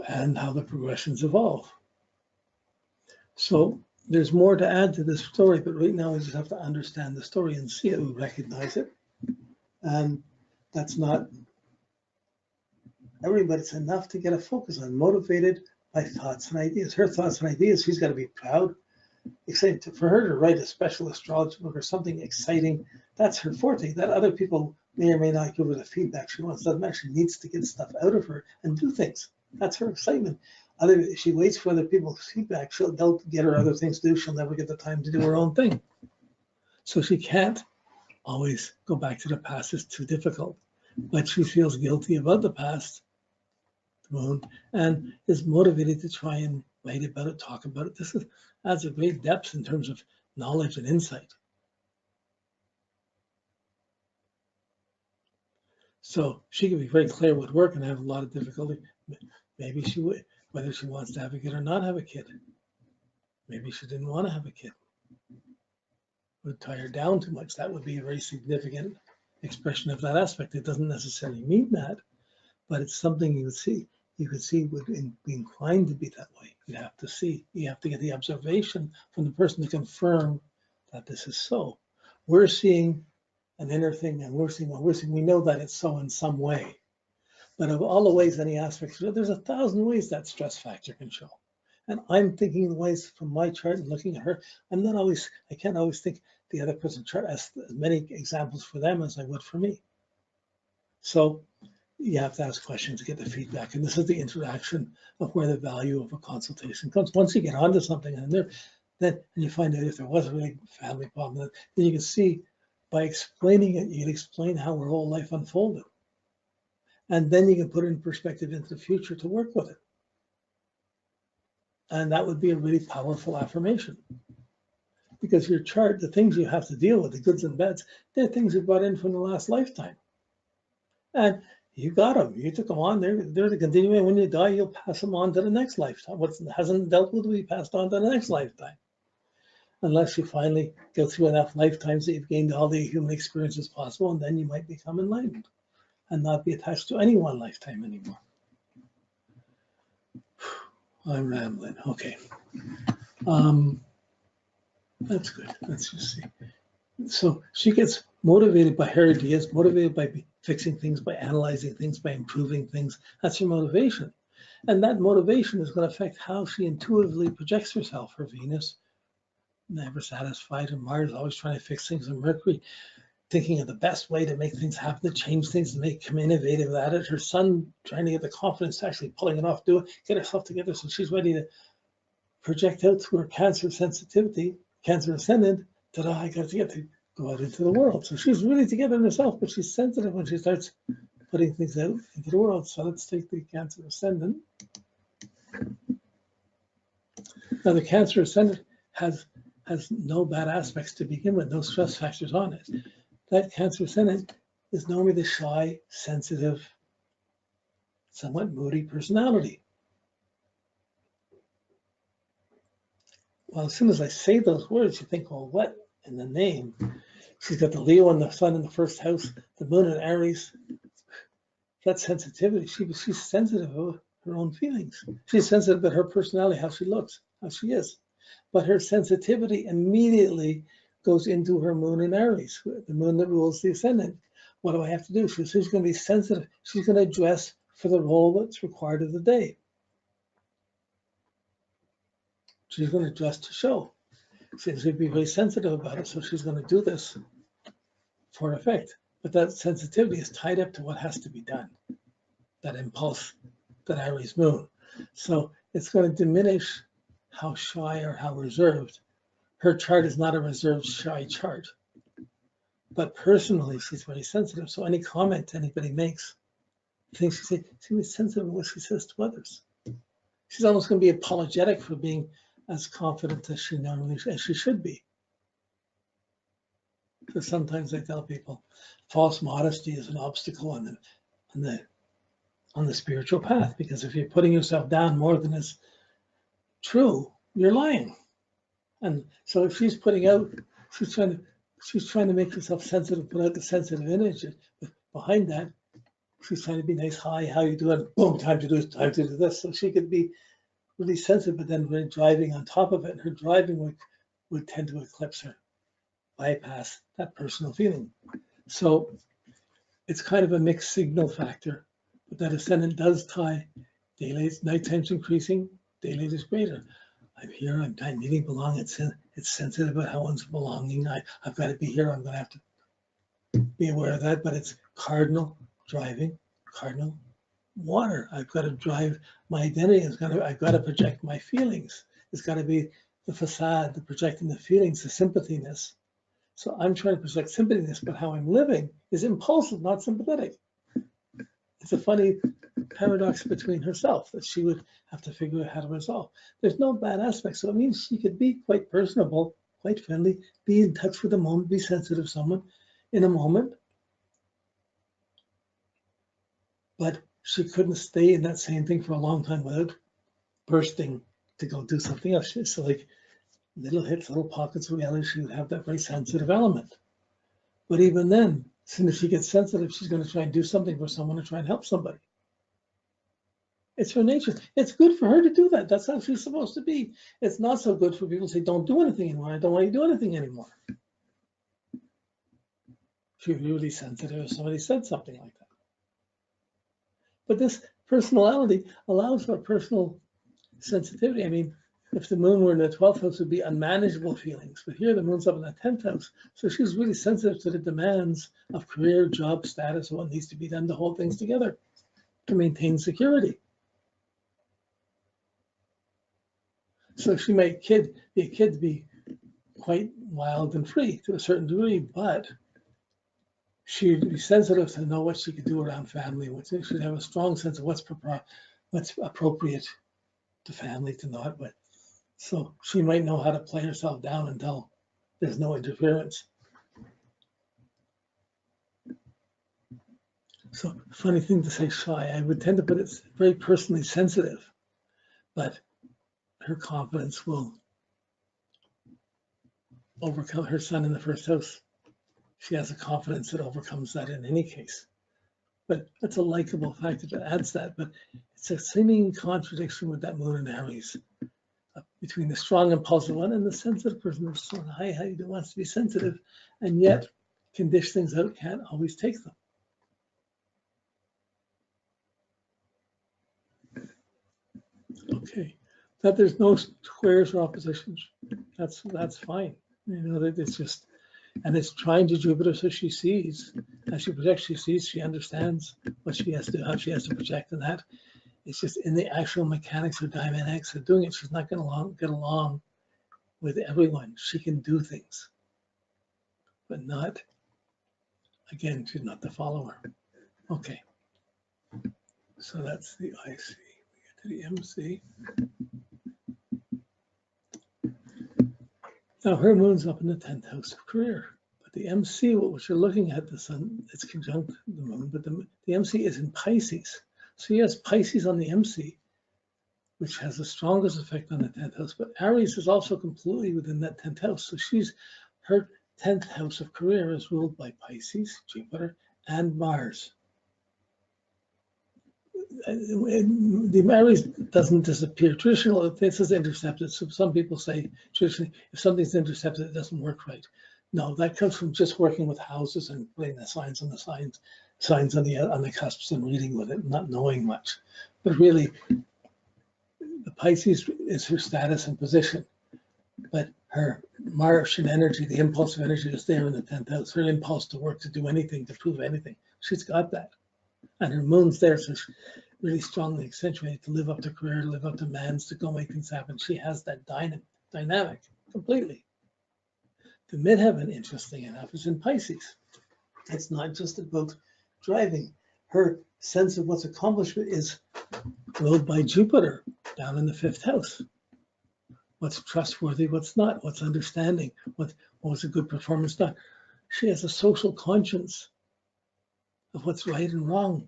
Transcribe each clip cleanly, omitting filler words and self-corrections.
and how the progressions evolve. So there's more to add to this story, but right now we just have to understand the story and see it, we recognize it. And that's not everybody, it's enough to get a focus on, motivated by thoughts and ideas. Her thoughts and ideas, she's got to be proud. Excited for her to write a special astrology book or something exciting, that's her forte. That other people may or may not give her the feedback she wants. Doesn't matter. She needs to get stuff out of her and do things. That's her excitement. If she waits for other people's feedback, they'll get her other things to do. She'll never get the time to do her own thing. So she can't always go back to the past. It's too difficult. But she feels guilty about the past, the moon, and is motivated to try and write about it, talk about it. This adds a great depth in terms of knowledge and insight. So she can be very clear with work and have a lot of difficulty. Maybe she would, whether she wants to have a kid or not have a kid. Maybe she didn't want to have a kid. It would tie her down too much. That would be a very significant expression of that aspect. It doesn't necessarily mean that, but it's something you could see would be inclined to be that way. You have to see, you have to get the observation from the person to confirm that this is so. We're seeing an inner thing, and we're seeing what we're seeing. We know that it's so in some way. But of all the ways, any aspects, there's 1,000 ways that stress factor can show. And I'm thinking the ways from my chart and looking at her. I can't always think the other person's chart as many examples for them as I would for me. So you have to ask questions to get the feedback. And this is the interaction of where the value of a consultation comes. Once you get onto something and you find out if there was a really family problem, then you can see by explaining it, you can explain how her whole life unfolded. And then you can put it in perspective into the future to work with it. And that would be a really powerful affirmation. Because your chart, the things you have to deal with, the goods and bads, they're things you brought in from the last lifetime. And you got them. You took them on. They're the continuing. When you die, you'll pass them on to the next lifetime. What hasn't dealt with will be passed on to the next lifetime. Unless you finally go through enough lifetimes that you've gained all the human experiences possible, and then you might become enlightened and not be attached to any one lifetime anymore. I'm rambling. Okay. That's good. Let's just see. So she gets motivated by her ideas, motivated by fixing things, by analyzing things, by improving things. That's her motivation. And that motivation is going to affect how she intuitively projects herself. Her Venus, never satisfied, and Mars always trying to fix things, and Mercury thinking of the best way to make things happen, to change things, to make them innovative at it. Her Sun trying to get the confidence to actually pulling it off, get herself together so she's ready to project out through her Cancer sensitivity, Cancer ascendant, that I got to go out into the world. So she's really together in herself, but she's sensitive when she starts putting things out into the world. So let's take the Cancer ascendant. Now the Cancer ascendant has no bad aspects to begin with, no stress factors on it. That Cancer ascendant is normally the shy, sensitive, somewhat moody personality. Well, as soon as I say those words, you think, well, what in the name? She's got the Leo and the Sun in the first house, the Moon in Aries. That sensitivity, she's sensitive about her own feelings. She's sensitive about her personality, how she looks, how she is. But her sensitivity immediately goes into her Moon in Aries, the moon that rules the ascendant. What do I have to do? She's going to be sensitive. She's going to dress for the role that's required of the day. She's going to dress to show. She's going to be very sensitive about it, so she's going to do this for effect. But that sensitivity is tied up to what has to be done, that impulse, that Aries moon. So it's going to diminish how shy or how reserved. Her chart is not a reserved, shy chart. But personally, she's very sensitive. So any comment anybody makes, things she's sensitive to what she says to others. She's almost going to be apologetic for being as confident as she should be. Because sometimes I tell people, false modesty is an obstacle on the spiritual path. Because if you're putting yourself down more than is true, you're lying. And so if she's putting out, she's trying to make herself sensitive, put out the sensitive image behind that. she's trying to be nice. Hi, how you doing? Boom, time to do this. So she could be really sensitive, but then when driving on top of it, her driving would tend to eclipse her, bypass that personal feeling. So it's kind of a mixed signal factor, but that ascendant does tie daylight, nighttime's increasing, daylight is greater. I'm here, I'm needing belong. It's sensitive about how one's belonging. I've got to be here. I'm going to have to be aware of that, but it's cardinal driving, cardinal water. I've got to drive my identity. I've got to project my feelings. It's got to be the facade, the projecting the feelings, the sympathyness. So I'm trying to project sympathyness, but how I'm living is impulsive, not sympathetic. It's a funny paradox between herself that she would have to figure out how to resolve. There's no bad aspect. So it means she could be quite personable, quite friendly, be in touch with the moment, be sensitive to someone in a moment. But she couldn't stay in that same thing for a long time without bursting to go do something else. So like little hits, little pockets of reality, she would have that very sensitive element. But even then, as soon as she gets sensitive, she's going to try and do something for someone to try and help somebody. It's her nature. It's good for her to do that. That's how she's supposed to be. It's not so good for people to say, don't do anything anymore. I don't want you to do anything anymore. She's really sensitive if somebody said something like that. But this personality allows for personal sensitivity. I mean, if the moon were in the 12th house, it would be unmanageable feelings. But here the moon's up in the 10th house. So she's really sensitive to the demands of career, job, status, what needs to be done to hold things together, to maintain security. So she might be quite wild and free to a certain degree, but she'd be sensitive to know what she could do around family. She should have a strong sense of what's appropriate to family, to not. But so she might know how to play herself down until there's no interference. So funny thing to say shy. I would tend to put it very personally sensitive, but her confidence will overcome her son in the first house. She has a confidence that overcomes that in any case. But that's a likable factor that adds that. But it's a seeming contradiction with that moon and Aries between the strong impulsive one and the sensitive person who's so high, who wants to be sensitive and yet can dish things out, can't always take them. Okay, that there's no squares or oppositions. That's fine. You know, that it's just, and it's trying to Jupiter, so she sees, as she projects, she understands what she has to do, how she has to project, and that it's just in the actual mechanics or dynamics of doing it. She's not going to get along with everyone. She can do things, but not, again, she's not the follower. Okay, so that's the IC. We get to the MC. Now her moon's up in the 10th house of career, but the MC, what you're looking at, the sun, it's conjunct the moon, but the MC is in Pisces. So yes, Pisces on the MC, which has the strongest effect on the 10th house, but Aries is also completely within that 10th house. So her 10th house of career is ruled by Pisces, Jupiter, and Mars. The Aries doesn't disappear. Traditional, this is intercepted. So some people say traditionally, if something's intercepted, it doesn't work right. No, that comes from just working with houses and putting the signs on the cusps and reading with it, not knowing much. But really, the Pisces is her status and position, but her Martian energy, the impulsive energy, is there in the 10th house. Her impulse to work, to do anything, to prove anything, she's got that. And her moon's there, so she's really strongly accentuated to live up to career, to live up to demands, to go make things happen. She has that dynamic completely. The midheaven, interesting enough, is in Pisces. It's not just about driving. Her sense of what's accomplishment is ruled by Jupiter down in the 5th house. What's trustworthy, what's not, what's understanding, what was a good performance done. She has a social conscience of what's right and wrong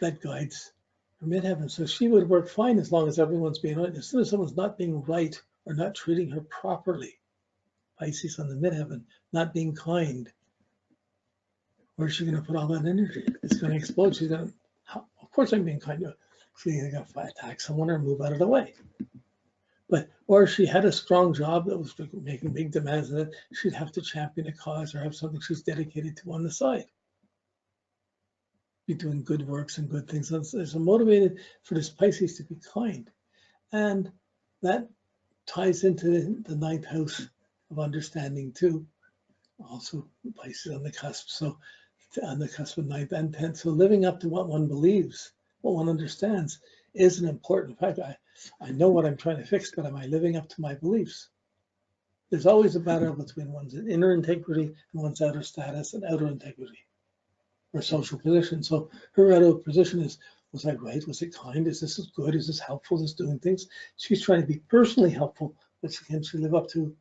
that guides her midheaven. So she would work fine as long as everyone's being right. As soon as someone's not being right or not treating her properly, Pisces on the midheaven, not being kind, Where's she going to put all that energy? It's going to explode. She's going to, of course, I'm being kind to her. She's either going to attack someone or move out of the way. But, or she had a strong job that was making big demands, and that she'd have to champion a cause or have something she's dedicated to on the side. Be doing good works and good things. So motivated for this Pisces to be kind. And that ties into the ninth house of understanding too. Also Pisces on the cusp. So on the cusp of ninth and 10th. So living up to what one believes, what one understands is an important fact. I know what I'm trying to fix, but am I living up to my beliefs? There's always a battle between one's inner integrity and one's outer status and outer integrity or social position. So her outer position is, was I right? Was it kind? Is this good? Is this helpful? Is this doing things? She's trying to be personally helpful, but can she live up to,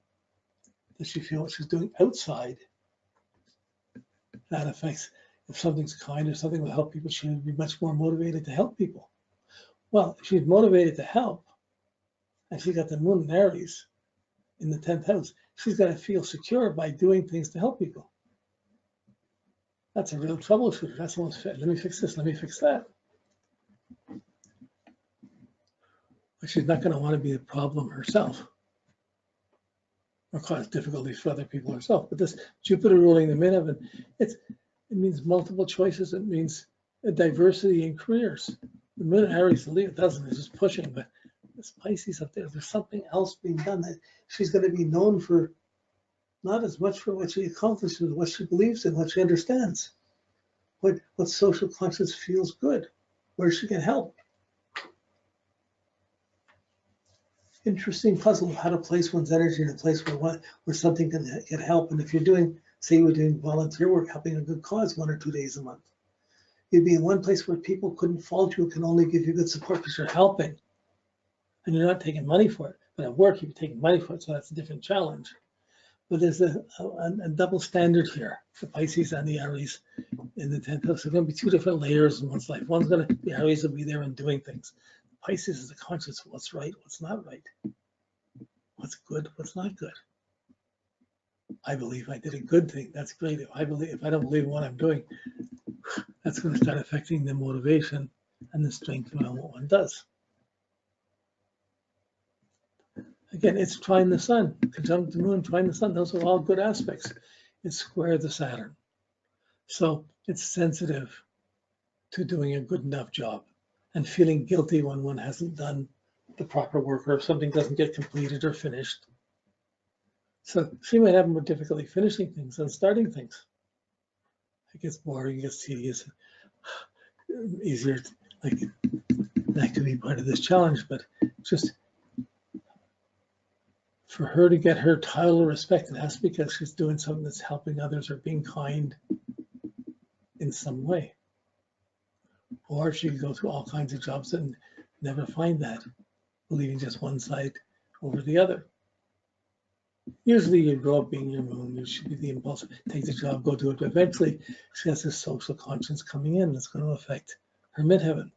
does she feel what she's doing outside? That affects, if something's kind or something will help people, she would be much more motivated to help people. Well, if she's motivated to help, and she got the moon in Aries in the 10th house, she's got to feel secure by doing things to help people. That's a real troubleshooter. That's almost, let me fix this, let me fix that. But she's not going to want to be the problem herself or cause difficulties for other people herself. But this Jupiter ruling the midheaven, it means multiple choices. It means a diversity in careers. The moon in Aries, the Leo doesn't, it's just pushing, but this Pisces up there, there's something else being done that she's going to be known for, not as much for what she accomplishes, what she believes in, what she understands, what social conscience feels good, where she can help. Interesting puzzle of how to place one's energy in a place where something can help. And if you're doing, say you were doing volunteer work, helping a good cause 1 or 2 days a month, you'd be in one place where people couldn't fault you, can only give you good support because you're helping. And you're not taking money for it. But at work, you're taking money for it, so that's a different challenge. But there's a double standard here, the Pisces and the Aries in the 10th house. There's going to be 2 different layers in one's life. One's going to, the Aries will be there and doing things. Pisces is the conscience of what's right, what's not right, what's good, what's not good. I believe I did a good thing. That's great. If I don't believe in what I'm doing, that's going to start affecting the motivation and the strength around what one does. Again, it's trine the sun, conjunct the moon, trine the sun. Those are all good aspects. It's square the Saturn. So it's sensitive to doing a good enough job and feeling guilty when one hasn't done the proper work or if something doesn't get completed or finished. So she might have more difficulty finishing things than starting things. It gets boring, it gets tedious, easier, like that could be part of this challenge, but just for her to get her title of respect, and that's because she's doing something that's helping others or being kind in some way. Or she could go through all kinds of jobs and never find that, believing just one side over the other. Usually you grow up being your moon, you should be the impulse, take the job, go do it. But eventually she has this social conscience coming in that's going to affect her midheaven.